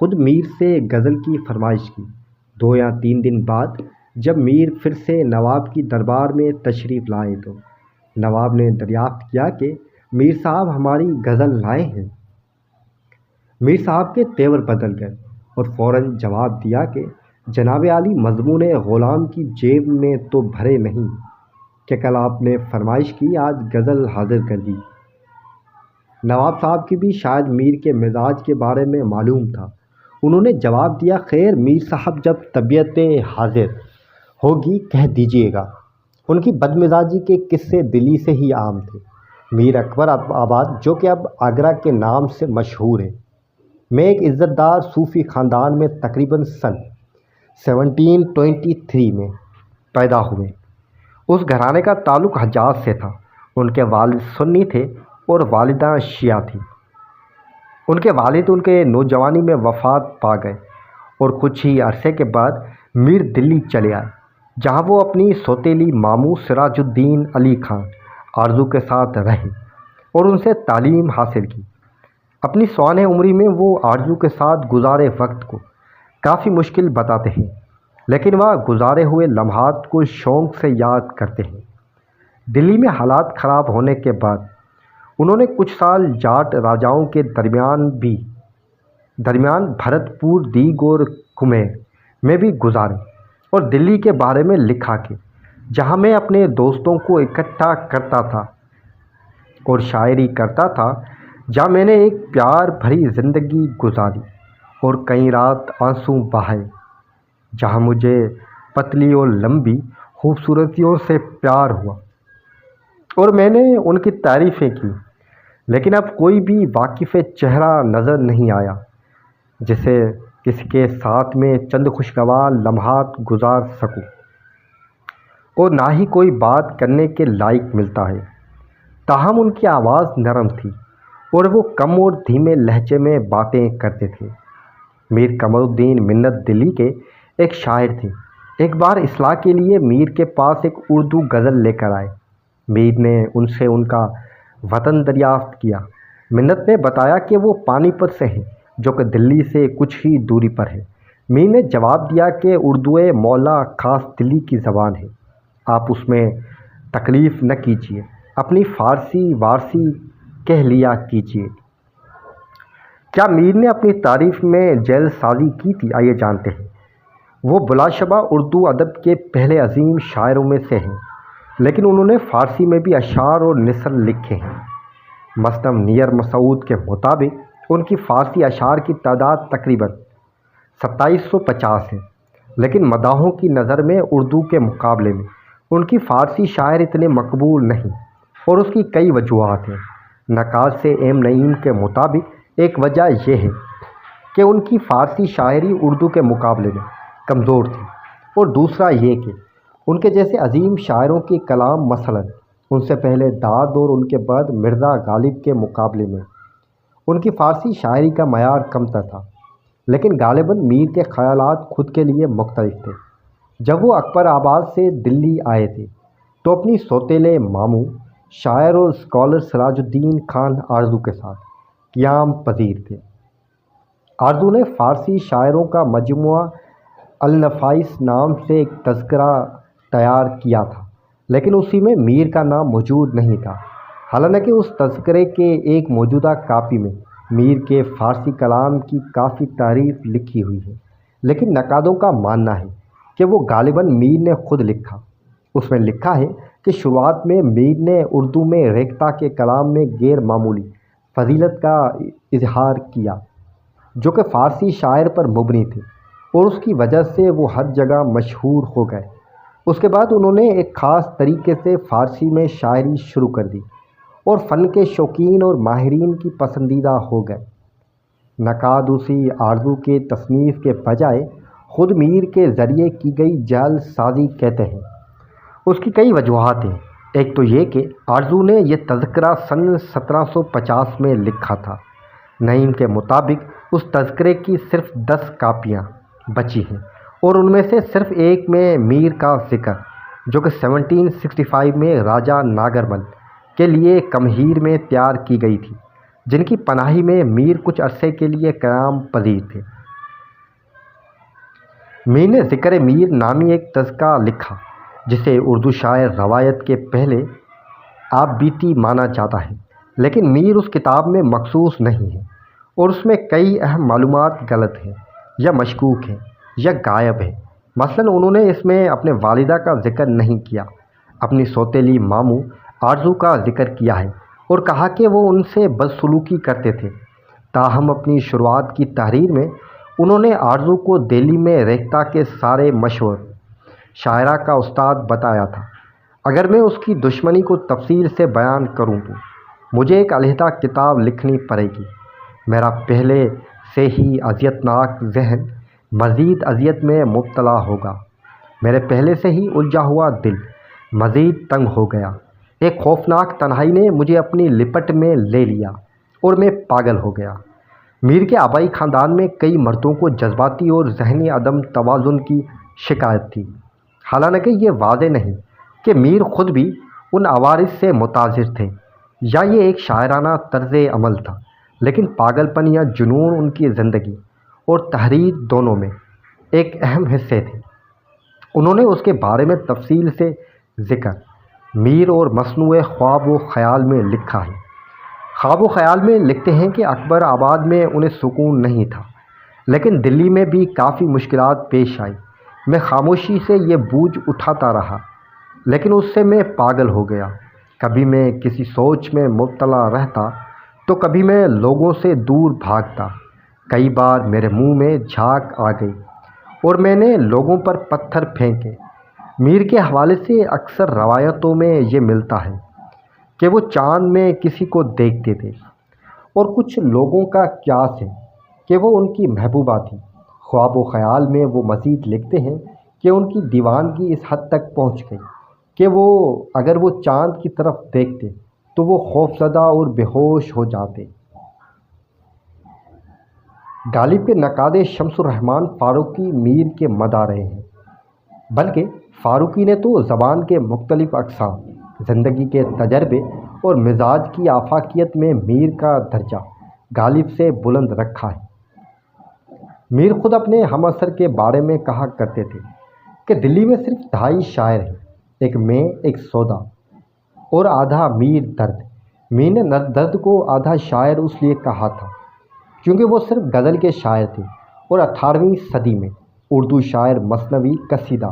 خود میر سے غزل کی فرمائش کی۔ 2 یا 3 دن بعد جب میر پھر سے نواب کی دربار میں تشریف لائے تو نواب نے دریافت کیا کہ میر صاحب ہماری غزل لائے ہیں۔ میر صاحب کے تیور بدل گئے اور فوراً جواب دیا کہ جناب عالی مضمون غلام کی جیب میں تو بھرے نہیں کہ کل آپ نے فرمائش کی، آج غزل حاضر کر دی۔ نواب صاحب کی بھی شاید میر کے مزاج کے بارے میں معلوم تھا۔ انہوں نے جواب دیا، خیر میر صاحب جب طبیعت حاضر ہوگی کہہ دیجیے گا۔ ان کی بد مزاجی کے قصے دلی سے ہی عام تھے۔ میر اکبر آباد جو کہ اب آگرہ کے نام سے مشہور ہے میں ایک عزت دار صوفی خاندان میں تقریباً سن 1723 میں پیدا ہوئے۔ اس گھرانے کا تعلق حجاز سے تھا۔ ان کے والد سنی تھے اور والدہ شیعہ تھیں۔ ان کے والد ان کے نوجوانی میں وفات پا گئے اور کچھ ہی عرصے کے بعد میر دلی چلے آئے، جہاں وہ اپنی سوتیلی ماموں سراج الدین علی خان آرزو کے ساتھ رہے اور ان سے تعلیم حاصل کی۔ اپنی سوانح عمری میں وہ آرزو کے ساتھ گزارے وقت کو کافی مشکل بتاتے ہیں، لیکن وہ گزارے ہوئے لمحات کو شوق سے یاد کرتے ہیں۔ دلی میں حالات خراب ہونے کے بعد انہوں نے کچھ سال جاٹ راجاؤں کے درمیان بھرت پور دیگ اور کمیر میں بھی گزارے اور دلی کے بارے میں لکھا کہ جہاں میں اپنے دوستوں کو اکٹھا کرتا تھا اور شاعری کرتا تھا، جہاں میں نے ایک پیار بھری زندگی گزاری اور کئی رات آنسو بہائے، جہاں مجھے پتلی اور لمبی خوبصورتیوں سے پیار ہوا اور میں نے ان کی تعریفیں کی، لیکن اب کوئی بھی واقف چہرہ نظر نہیں آیا جسے کسی کے ساتھ میں چند خوشگوار لمحات گزار سکوں، اور نہ ہی کوئی بات کرنے کے لائق ملتا ہے۔ تاہم ان کی آواز نرم تھی اور وہ کم اور دھیمے لہجے میں باتیں کرتے تھے۔ میر قمر الدین منت دلی کے ایک شاعر تھے۔ ایک بار اصلاح کے لیے میر کے پاس ایک اردو غزل لے کر آئے۔ میر نے ان سے ان کا وطن دریافت کیا۔ منت نے بتایا کہ وہ پانی پت سے ہیں، جو کہ دلی سے کچھ ہی دوری پر ہے۔ میر نے جواب دیا کہ اردو مولا خاص دلی کی زبان ہے، آپ اس میں تکلیف نہ کیجیے، اپنی فارسی وارسی کہہ لیا کیجیے۔ کیا میر نے اپنی تعریف میں جیل سازی کی تھی؟ آئیے جانتے ہیں۔ وہ بلا شبہ اردو ادب کے پہلے عظیم شاعروں میں سے ہیں، لیکن انہوں نے فارسی میں بھی اشعار اور نثر لکھے ہیں۔ مثلاً نیر مسعود کے مطابق ان کی فارسی اشعار کی تعداد تقریباً 2750 ہے، لیکن مداحوں کی نظر میں اردو کے مقابلے میں ان کی فارسی شاعر اتنے مقبول نہیں، اور اس کی کئی وجوہات ہیں۔ نقاد سے ایم نعیم کے مطابق ایک وجہ یہ ہے کہ ان کی فارسی شاعری اردو کے مقابلے میں کمزور تھی، اور دوسرا یہ کہ ان کے جیسے عظیم شاعروں کے کلام مثلاً ان سے پہلے داد اور ان کے بعد مرزا غالب کے مقابلے میں ان کی فارسی شاعری کا معیار کمتر تھا، لیکن غالباً میر کے خیالات خود کے لیے مختلف تھے۔ جب وہ اکبر آباد سے دلی آئے تھے تو اپنی سوتیلے ماموں شاعر اور اسکالر سراج الدین خان آرزو کے ساتھ قیام پذیر تھے۔ آرزو نے فارسی شاعروں کا مجموعہ النفائس نام سے ایک تذکرہ تیار کیا تھا، لیکن اسی میں میر کا نام موجود نہیں تھا، حالانکہ اس تذکرے کے ایک موجودہ کاپی میں میر کے فارسی کلام کی کافی تعریف لکھی ہوئی ہے، لیکن نقادوں کا ماننا ہے کہ وہ غالباً میر نے خود لکھا۔ اس میں لکھا ہے کہ شروعات میں میر نے اردو میں ریختہ کے کلام میں غیر معمولی فضیلت کا اظہار کیا، جو کہ فارسی شاعر پر مبنی تھے، اور اس کی وجہ سے وہ ہر جگہ مشہور ہو گئے۔ اس کے بعد انہوں نے ایک خاص طریقے سے فارسی میں شاعری شروع کر دی اور فن کے شوقین اور ماہرین کی پسندیدہ ہو گئے۔ نقاد اسی آرزو کے تصنیف کے بجائے خود میر کے ذریعے کی گئی جعل سازی کہتے ہیں۔ اس کی کئی وجوہات ہیں۔ ایک تو یہ کہ آرزو نے یہ تذکرہ سن 1750 میں لکھا تھا۔ نعیم کے مطابق اس تذکرے کی صرف 10 کاپیاں بچی ہیں، اور ان میں سے صرف ایک میں میر کا ذکر، جو کہ 1765 میں راجہ ناگرمل کے لیے کمہیر میں تیار کی گئی تھی، جن کی پناہی میں میر کچھ عرصے کے لیے قیام پذیر تھے۔ میر نے ذکر میر نامی ایک تذکرہ لکھا جسے اردو شاعر روایت کے پہلے آپ بیتی مانا جاتا ہے، لیکن میر اس کتاب میں مخصوص نہیں ہے اور اس میں کئی اہم معلومات غلط ہیں یا مشکوک ہیں یا غائب ہیں۔ مثلاً انہوں نے اس میں اپنے والدہ کا ذکر نہیں کیا، اپنی سوتیلی ماموں آرزو کا ذکر کیا ہے اور کہا کہ وہ ان سے بدسلوکی کرتے تھے۔ تاہم اپنی شروعات کی تحریر میں انہوں نے آرزو کو دہلی میں ریختہ کے سارے مشہور شاعرہ کا استاد بتایا تھا۔ اگر میں اس کی دشمنی کو تفصیل سے بیان کروں تو مجھے ایک علیحدہ کتاب لکھنی پڑے گی۔ میرا پہلے سے ہی اذیتناک ذہن مزید اذیت میں مبتلا ہوگا، میرے پہلے سے ہی الجھا ہوا دل مزید تنگ ہو گیا۔ ایک خوفناک تنہائی نے مجھے اپنی لپٹ میں لے لیا اور میں پاگل ہو گیا۔ میر کے آبائی خاندان میں کئی مردوں کو جذباتی اور ذہنی عدم توازن کی شکایت تھی، حالانکہ یہ واضح نہیں کہ میر خود بھی ان عوارض سے متاثر تھے یا یہ ایک شاعرانہ طرز عمل تھا، لیکن پاگل پن یا جنون ان کی زندگی اور تحریر دونوں میں ایک اہم حصے تھے۔ انہوں نے اس کے بارے میں تفصیل سے ذکر میر اور مصنوع خواب و خیال میں لکھا ہے۔ خواب و خیال میں لکھتے ہیں کہ اکبر آباد میں انہیں سکون نہیں تھا، لیکن دلی میں بھی کافی مشکلات پیش آئی۔ میں خاموشی سے یہ بوجھ اٹھاتا رہا، لیکن اس سے میں پاگل ہو گیا۔ کبھی میں کسی سوچ میں مبتلا رہتا تو کبھی میں لوگوں سے دور بھاگتا۔ کئی بار میرے منہ میں جھاگ آ گئی اور میں نے لوگوں پر پتھر پھینکے۔ میر کے حوالے سے اکثر روایتوں میں یہ ملتا ہے کہ وہ چاند میں کسی کو دیکھتے تھے، اور کچھ لوگوں کا قیاس ہے کہ وہ ان کی محبوبہ تھی۔ خواب و خیال میں وہ مزید لکھتے ہیں کہ ان کی دیوانگی اس حد تک پہنچ گئی کہ اگر وہ چاند کی طرف دیکھتے تو وہ خوفزدہ اور بے ہوش ہو جاتے۔ غالب کے نقاد شمس الرحمن فاروقی میر کے مداح رہے ہیں، بلکہ فاروقی نے تو زبان کے مختلف اقسام، زندگی کے تجربے اور مزاج کی آفاقیت میں میر کا درجہ غالب سے بلند رکھا ہے۔ میر خود اپنے ہم عصر کے بارے میں کہا کرتے تھے کہ دلی میں صرف 2.5 شاعر ہیں، ایک میں، ایک سودا اور آدھا میر درد۔ میر نے درد کو آدھا شاعر اس لیے کہا تھا کیونکہ وہ صرف غزل کے شاعر تھے، اور 18ویں صدی میں اردو شاعر مثنوی، قصیدہ،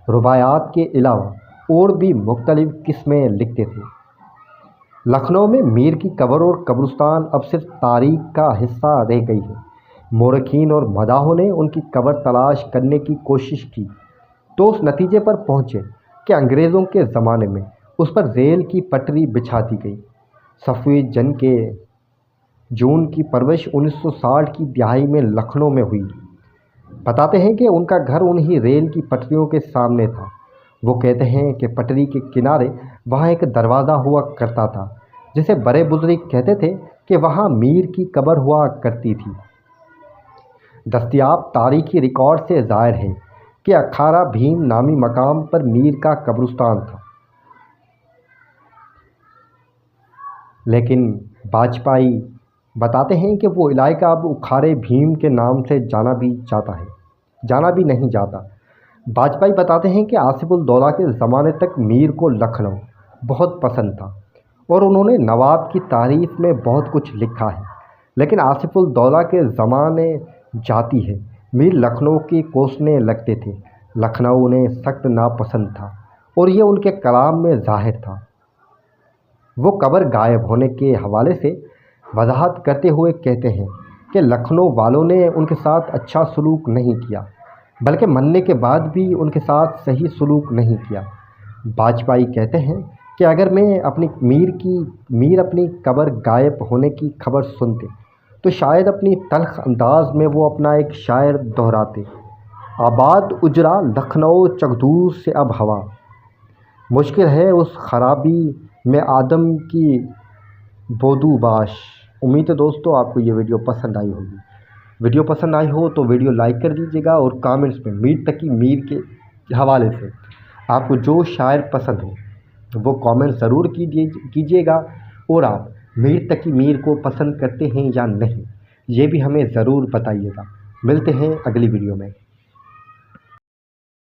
رباعیات کے علاوہ اور بھی مختلف قسمیں لکھتے تھے۔ لکھنؤ میں میر کی قبر اور قبرستان اب صرف تاریخ کا حصہ رہ گئی ہے۔ مورخین اور مداحوں نے ان کی قبر تلاش کرنے کی کوشش کی تو اس نتیجے پر پہنچے کہ انگریزوں کے زمانے میں اس پر ریل کی پٹری بچھا دی گئی۔ صفوی جنگ کے جون کی پرورش 1960 کی دہائی میں لکھنؤ میں ہوئی۔ بتاتے ہیں کہ ان کا گھر انہی ریل کی پٹریوں کے سامنے تھا۔ وہ کہتے ہیں کہ پٹری کے کنارے وہاں ایک دروازہ ہوا کرتا تھا جسے بڑے بزرگ کہتے تھے کہ وہاں میر کی قبر ہوا کرتی تھی۔ دستیاب تاریخی ریکارڈ سے ظاہر ہے کہ اکھارا بھیم نامی مقام پر میر کا قبرستان تھا، لیکن باجپائی بتاتے ہیں کہ وہ علاقہ اب اکھارے بھیم کے نام سے جانا بھی نہیں جاتا۔ باجپائی بتاتے ہیں کہ آصف الدولہ کے زمانے تک میر کو لکھنؤ بہت پسند تھا اور انہوں نے نواب کی تعریف میں بہت کچھ لکھا ہے، لیکن آصف الدولہ کے زمانے جاتی ہے۔ میر لکھنؤ کی کوسنے لگتے تھے، لکھنؤ انہیں سخت ناپسند تھا اور یہ ان کے کلام میں ظاہر تھا۔ وہ قبر غائب ہونے کے حوالے سے وضاحت کرتے ہوئے کہتے ہیں کہ لکھنؤ والوں نے ان کے ساتھ اچھا سلوک نہیں کیا، بلکہ مرنے کے بعد بھی ان کے ساتھ صحیح سلوک نہیں کیا۔ باجپائی کہتے ہیں کہ اگر میر اپنی قبر غائب ہونے کی خبر سنتے تو شاید اپنی تلخ انداز میں وہ اپنا ایک شاعر دہراتے: آباد اجڑا لکھنؤ چکدور سے اب ہوا، مشکل ہے اس خرابی میں آدم کی بودو باش۔ امید ہے دوستو آپ کو یہ ویڈیو پسند آئی ہوگی۔ ویڈیو پسند آئی ہو تو ویڈیو لائک کر دیجیے گا اور کامنٹس میں میر تقی میر کے حوالے سے آپ کو جو شاعر پسند ہو وہ کامنٹ ضرور کیجیے گا، اور آپ میر تقی میر کو پسند کرتے ہیں یا نہیں یہ بھی ہمیں ضرور بتائیے گا۔ ملتے ہیں اگلی ویڈیو میں۔